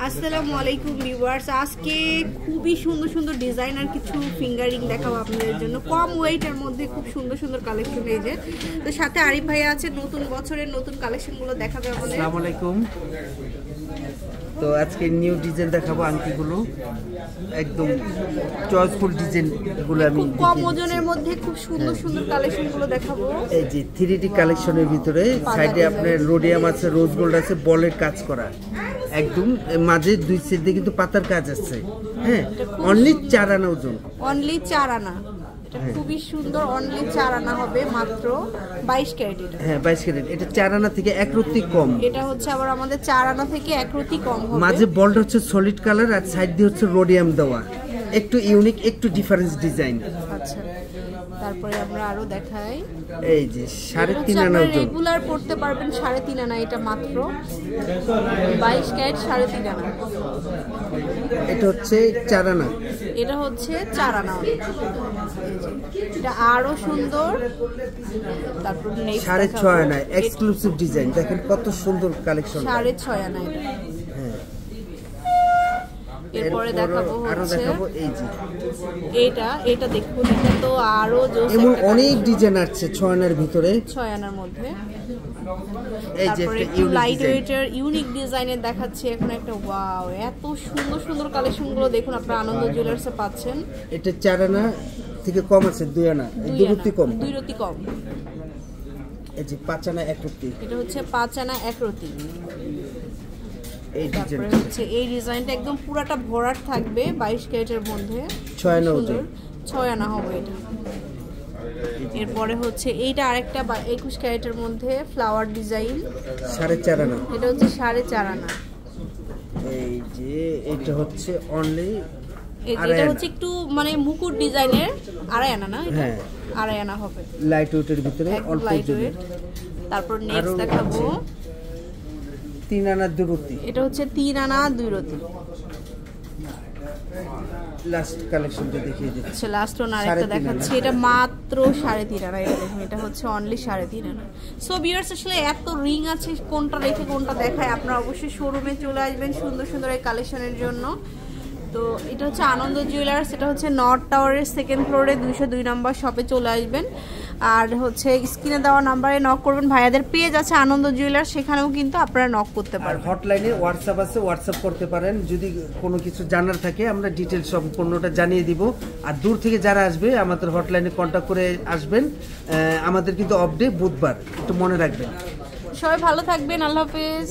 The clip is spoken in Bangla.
আসসালামু আলাইকুম ভিউয়ার্স, আজকে খুবই সুন্দর সুন্দর ডিজাইনার কিছু ফিঙ্গারিং দেখাবো আপনাদের জন্য। কম ওয়েটের মধ্যে খুব সুন্দর সুন্দর কালেকশন। এই যে তো সাথে আরিফ ভাইয়া আছে, নতুন বছরের নতুন কালেকশনগুলো দেখাবে আমাদের। আসসালামু আলাইকুম। তো আজকে নিউ ডিজাইন দেখাবো, আংটিগুলো একদম চয়েসফুল ডিজাইনগুলো আমি কম ওজনের মধ্যে খুব সুন্দর সুন্দর কালেকশনগুলো দেখাবো। এই যে 3D কালেকশনের ভিতরে সাইডে আপনার রোডিয়াম আছে, রোজ গোল্ড আছে, বলের কাজ করা, একদম মাঝে দুই সাইডে কিন্তু পাতার কাজ আছে। হ্যাঁ, অনলি 4 আনা ওজন, অনলি 4 আনা। খুবই সুন্দর, অনলি 4 আনা হবে, মাত্র 22 ক্যারেট। হ্যাঁ 22 ক্যারেট। এটা 4 আনা থেকে এক রত্তি কম। এটা হচ্ছে আবার আমাদের 4 আনা থেকে এক রত্তি কম হবে। মাঝে বলটা হচ্ছে সলিড কালার আর সাইড দিয়ে হচ্ছে রোডিয়াম দেওয়া, একটু ইউনিক, একটু ডিফারেন্স ডিজাইন। আচ্ছা, তারপরে আমরা আরো দেখাই। এই যে 3.5 আনা ওজন, রেগুলার পড়তে পারবেন 3.5 আনা। এটা মাত্র 22 ক্যারেট, 3.5 আনা। এটা হচ্ছে 4 আনা। এটা হচ্ছে 4 আনা। এটা আরো সুন্দর। তারপর নেক্সট 6.5 আনা এক্সক্লুসিভ ডিজাইন, দেখেন কত সুন্দর কালেকশন। 6.5 আনা এটা। হ্যাঁ, এরপরে দেখাবো হচ্ছে এই যে এটা দেখুন, এটা তো আরো জোস। এমন অনেক ডিজাইন আছে 6 আনার ভিতরে, 6 আনার মধ্যে। এই যে একটু লাইট ওয়েটের ইউনিক ডিজাইনের দেখাচ্ছি এখন একটা। ওয়াও, এত সুন্দর সুন্দর কালেকশনগুলো দেখুন, আপনারা আনন্দ জুয়েলার্সে পাচ্ছেন। এটা 4 আনা থেকে কম আছে, 2 আনা, 2 রত্তি কম। 2 রত্তি কম। এই যে 5 আনা 1 রত্তি। এটা হচ্ছে 5 আনা 1 রত্তি। এই ডিজাইনটা হচ্ছে এই ডিজাইনটা একদম পুরাটা ভরাট থাকবে 22 ক্যারেটের মধ্যে, 6 আনা ওজন, 6 আনা হবে এটা। এরপরে হচ্ছে এইটা আরেকটা 21 ক্যারেটের মধ্যে ফ্লাওয়ার ডিজাইন, 4.5 আনা। এটা হচ্ছে 4.5 আনা। এই যে এটা হচ্ছে অনলি, এটা হচ্ছে একটু মানে মুকুট ডিজাইনের 2.5 আনা না? এটা হ্যাঁ 2.5 আনা হবে, লাইট ওয়েটের ভিতরে অল্প লাইট ওজন। ওয়েট। তারপর নেক্সট দেখাবো 3 আনা 2 রত্তি। এটা হচ্ছে 3 আনা 2 রত্তি। লাস্ট কালেকশনটা দেখিয়ে দিচ্ছি। আচ্ছা, লাস্ট ওন আরেকটা দেখাচ্ছি। এটা মাত্র 3.5 আনা। এটা দেখুন, এটা হচ্ছে অনলি 3.5 আনা। সো ভিউয়ার্স, আসলে এত রিং আছে, কোনটা রেখে কোনটা দেখায়, আপনারা অবশ্যই শোরুমে চলে আসবেন সুন্দর সুন্দর এই কালেকশনের জন্য। তো এটা হচ্ছে আনন্দ জুয়েলার্স, এটা হচ্ছে নর্থ টাওয়ারের 2nd ফ্লোরে 202 নম্বর শপে চলে আসবেন। আর হচ্ছে স্ক্রিনে দেওয়া নাম্বারে নক করবেন। ভাইয়াদের পেজ আছে আনন্দ জুয়েলার্স, সেখানেও কিন্তু আপনারা নক করতে পারেন। হটলাইনে হোয়াটসঅ্যাপ আছে, হোয়াটসঅ্যাপ করতে পারেন। যদি কোনো কিছু জানার থাকে আমরা ডিটেলস সম্পূর্ণটা জানিয়ে দিব। আর দূর থেকে যারা আসবে আমাদের হটলাইনে কন্ট্যাক্ট করে আসবেন। আমাদের কিন্তু অফ ডে বুধবার, একটু মনে রাখবেন। সবাই ভালো থাকবেন, আল্লাহ হাফেজ।